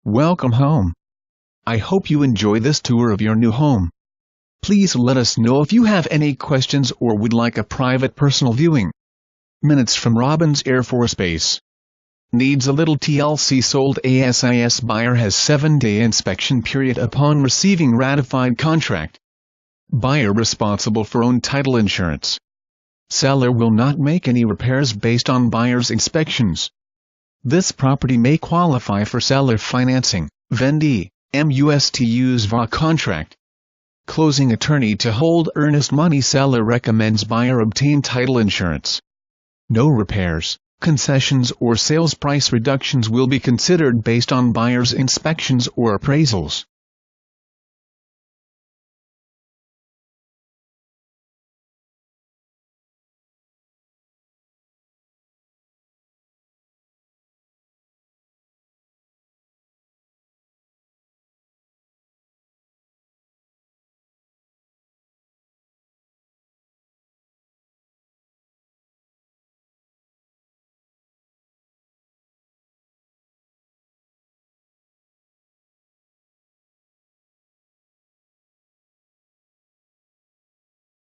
Welcome home. I hope you enjoy this tour of your new home. Please let us know if you have any questions or would like a private personal viewing. Minutes from Robins Air Force Base. Needs a little TLC.Sold AS is.Buyer has 7-day inspection period upon receiving ratified contract. Buyer responsible for own title insurance. Seller will not make any repairs based on buyer's inspections. This property may qualify for seller financing, Vendee, must use VA contract. Closing attorney to hold Earnest Money.Seller recommends buyer obtain title insurance. No repairs, concessions or sales price reductions will be considered based on buyer's inspections or appraisals.